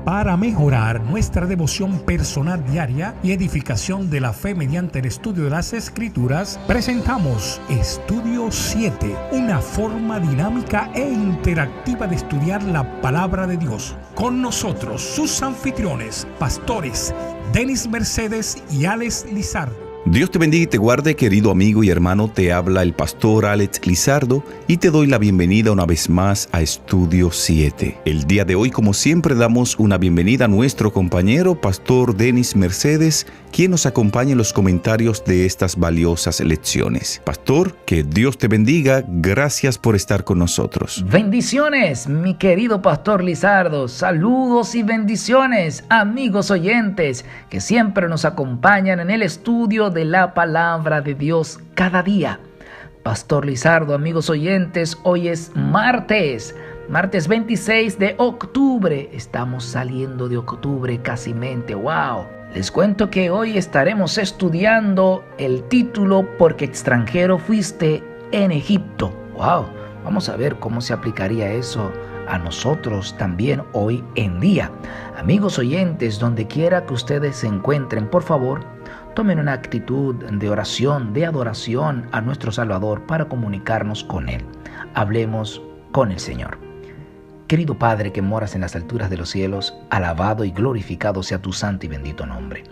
Para mejorar nuestra devoción personal diaria y edificación de la fe mediante el estudio de las Escrituras, presentamos Estudio 7, una forma dinámica e interactiva de estudiar la Palabra de Dios. Con nosotros, sus anfitriones, pastores Denis Mercedes y Alex Lizardo. Dios te bendiga y te guarde, querido amigo y hermano. Te habla el pastor Alex Lizardo y te doy la bienvenida una vez más a Estudio 7. El día de hoy, como siempre, damos una bienvenida a nuestro compañero, pastor Denis Mercedes, quien nos acompaña en los comentarios de estas valiosas lecciones. Pastor, que Dios te bendiga. Gracias por estar con nosotros. Bendiciones, mi querido pastor Lizardo. Saludos y bendiciones, amigos oyentes, que siempre nos acompañan en el estudio de la palabra de Dios cada día. Pastor Lizardo, amigos oyentes, hoy es martes 26 de octubre. Estamos saliendo de octubre casimmente. ¡Wow! Les cuento que hoy estaremos estudiando el título Porque extranjero fuiste en Egipto. ¡Wow! Vamos a ver cómo se aplicaría eso a nosotros también hoy en día. Amigos oyentes, donde quiera que ustedes se encuentren, por favor, tomen una actitud de oración, de adoración a nuestro Salvador para comunicarnos con Él. Hablemos con el Señor. Querido Padre que moras en las alturas de los cielos, alabado y glorificado sea tu santo y bendito nombre.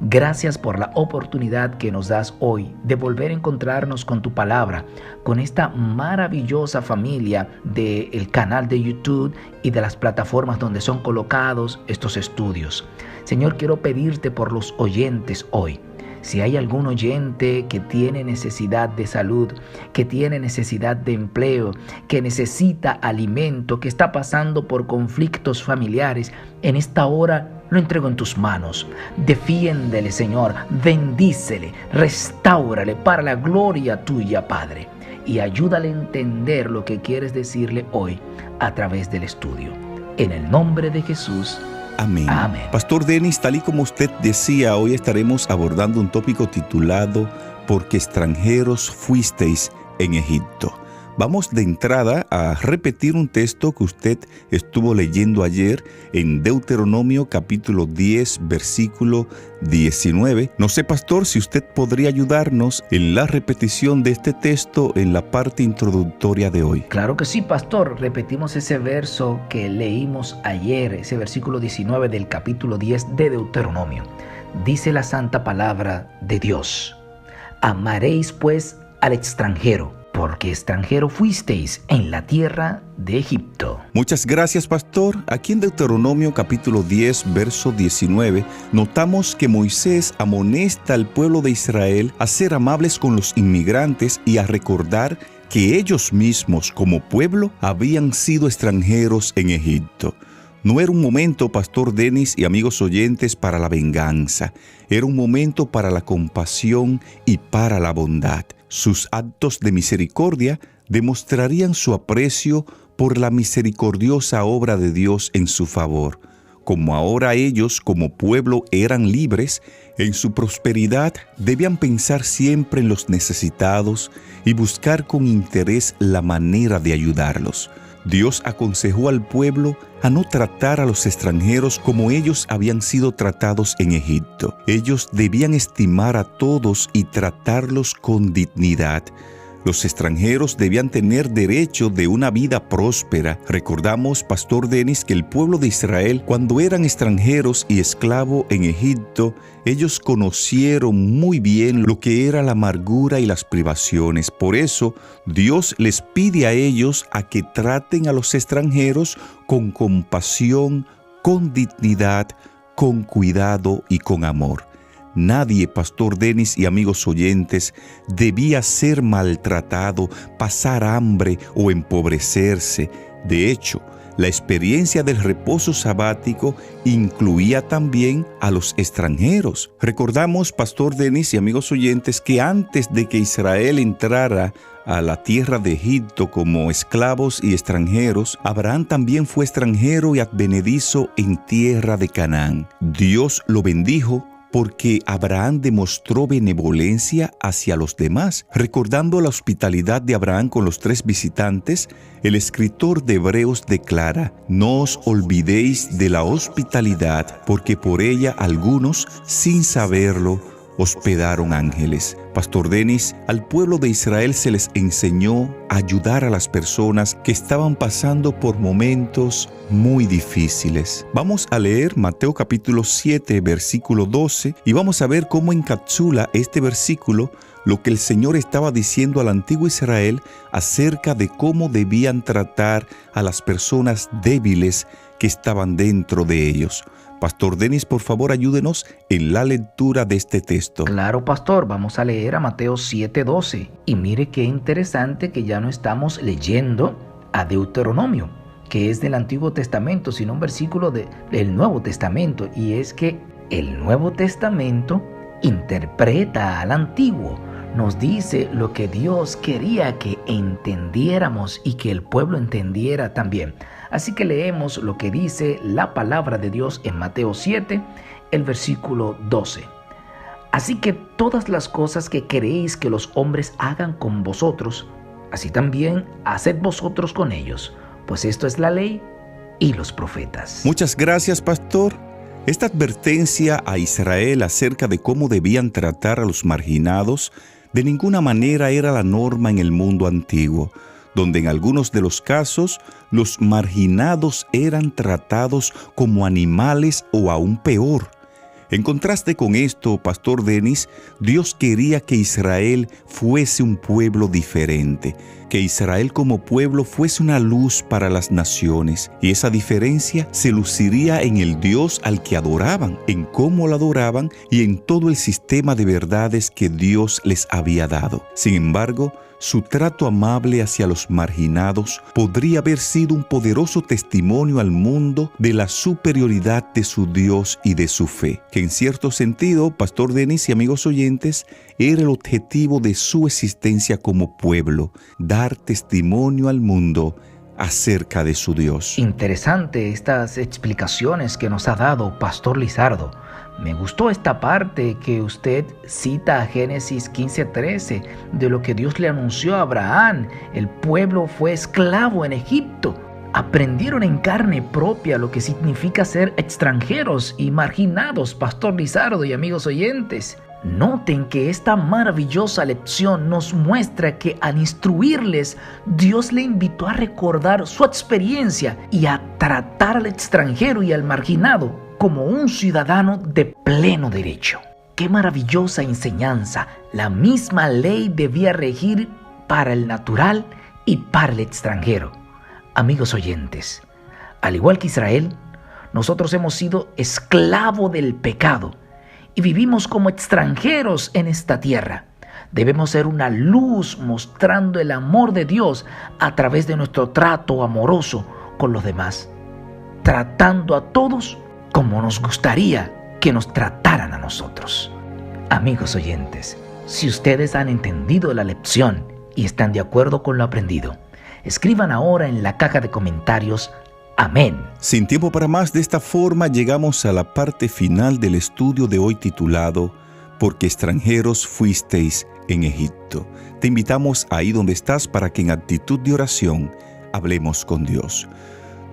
Gracias por la oportunidad que nos das hoy de volver a encontrarnos con tu palabra, con esta maravillosa familia del canal de YouTube y de las plataformas donde son colocados estos estudios. Señor, quiero pedirte por los oyentes hoy. Si hay algún oyente que tiene necesidad de salud, que tiene necesidad de empleo, que necesita alimento, que está pasando por conflictos familiares, en esta hora lo entrego en tus manos. Defiéndele, Señor, bendícele, restáurale para la gloria tuya, Padre, y ayúdale a entender lo que quieres decirle hoy a través del estudio. En el nombre de Jesús. Amén. Amén. Pastor Denis, tal y como usted decía, hoy estaremos abordando un tópico titulado Porque extranjeros fuisteis en Egipto. Vamos de entrada a repetir un texto que usted estuvo leyendo ayer en Deuteronomio capítulo 10, versículo 19. No sé, pastor, si usted podría ayudarnos en la repetición de este texto en la parte introductoria de hoy. Claro que sí, pastor. Repetimos ese verso que leímos ayer, ese versículo 19 del capítulo 10 de Deuteronomio. Dice la santa palabra de Dios: amaréis pues al extranjero, porque extranjero fuisteis en la tierra de Egipto. Muchas gracias, pastor. Aquí en Deuteronomio capítulo 10, verso 19, notamos que Moisés amonesta al pueblo de Israel a ser amables con los inmigrantes y a recordar que ellos mismos como pueblo habían sido extranjeros en Egipto. No era un momento, pastor Denis y amigos oyentes, para la venganza. Era un momento para la compasión y para la bondad. Sus actos de misericordia demostrarían su aprecio por la misericordiosa obra de Dios en su favor. Como ahora ellos, como pueblo, eran libres, en su prosperidad debían pensar siempre en los necesitados y buscar con interés la manera de ayudarlos. Dios aconsejó al pueblo a no tratar a los extranjeros como ellos habían sido tratados en Egipto. Ellos debían estimar a todos y tratarlos con dignidad. Los extranjeros debían tener derecho de una vida próspera. Recordamos, pastor Denis, que el pueblo de Israel, cuando eran extranjeros y esclavos en Egipto, ellos conocieron muy bien lo que era la amargura y las privaciones. Por eso, Dios les pide a ellos a que traten a los extranjeros con compasión, con dignidad, con cuidado y con amor. Nadie, pastor Denis y amigos oyentes, debía ser maltratado, pasar hambre o empobrecerse. De hecho, la experiencia del reposo sabático incluía también a los extranjeros. Recordamos, pastor Denis y amigos oyentes, que antes de que Israel entrara a la tierra de Egipto como esclavos y extranjeros, Abraham también fue extranjero y advenedizo en tierra de Canaán. Dios lo bendijo porque Abraham demostró benevolencia hacia los demás. Recordando la hospitalidad de Abraham con los 3 visitantes, el escritor de Hebreos declara: no os olvidéis de la hospitalidad, porque por ella algunos, sin saberlo, hospedaron ángeles. Pastor Denis, al pueblo de Israel se les enseñó a ayudar a las personas que estaban pasando por momentos muy difíciles. Vamos a leer Mateo capítulo 7, versículo 12, y vamos a ver cómo encapsula este versículo lo que el Señor estaba diciendo al antiguo Israel acerca de cómo debían tratar a las personas débiles que estaban dentro de ellos. Pastor Denis, por favor, ayúdenos en la lectura de este texto. Claro, pastor, vamos a leer a Mateo 7:12. Y mire qué interesante que ya no estamos leyendo a Deuteronomio, que es del Antiguo Testamento, sino un versículo del Nuevo Testamento. Y es que el Nuevo Testamento interpreta al Antiguo. Nos dice lo que Dios quería que entendiéramos y que el pueblo entendiera también. Así que leemos lo que dice la palabra de Dios en Mateo 7, el versículo 12. Así que todas las cosas que queréis que los hombres hagan con vosotros, así también haced vosotros con ellos, pues esto es la ley y los profetas. Muchas gracias, pastor. Esta advertencia a Israel acerca de cómo debían tratar a los marginados de ninguna manera era la norma en el mundo antiguo, donde en algunos de los casos los marginados eran tratados como animales o aún peor. En contraste con esto, Pastor Denis, Dios quería que Israel fuese un pueblo diferente, que Israel como pueblo fuese una luz para las naciones, y esa diferencia se luciría en el Dios al que adoraban, en cómo lo adoraban y en todo el sistema de verdades que Dios les había dado. Sin embargo, su trato amable hacia los marginados podría haber sido un poderoso testimonio al mundo de la superioridad de su Dios y de su fe, que en cierto sentido, Pastor Denis y amigos oyentes, era el objetivo de su existencia como pueblo, dar testimonio al mundo acerca de su Dios. Interesante estas explicaciones que nos ha dado Pastor Lizardo. Me gustó esta parte que usted cita a Génesis 15:13, de lo que Dios le anunció a Abraham. El pueblo fue esclavo en Egipto. Aprendieron en carne propia lo que significa ser extranjeros y marginados, Pastor Lizardo y amigos oyentes. Noten que esta maravillosa lección nos muestra que al instruirles, Dios le invitó a recordar su experiencia y a tratar al extranjero y al marginado como un ciudadano de pleno derecho. ¡Qué maravillosa enseñanza! La misma ley debía regir para el natural y para el extranjero. Amigos oyentes, al igual que Israel, nosotros hemos sido esclavos del pecado y vivimos como extranjeros en esta tierra. Debemos ser una luz mostrando el amor de Dios a través de nuestro trato amoroso con los demás, tratando a todos como nos gustaría que nos trataran a nosotros. Amigos oyentes, si ustedes han entendido la lección y están de acuerdo con lo aprendido, escriban ahora en la caja de comentarios amén. Sin tiempo para más, de esta forma llegamos a la parte final del estudio de hoy titulado Porque extranjeros fuisteis en Egipto. Te invitamos ahí donde estás para que en actitud de oración hablemos con Dios.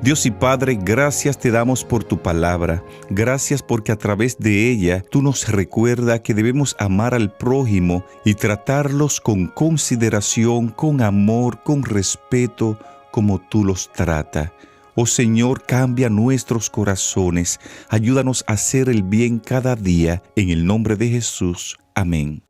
Dios y Padre, gracias te damos por tu palabra. Gracias porque a través de ella tú nos recuerdas que debemos amar al prójimo y tratarlos con consideración, con amor, con respeto, como tú los tratas. Oh Señor, cambia nuestros corazones. Ayúdanos a hacer el bien cada día. En el nombre de Jesús. Amén.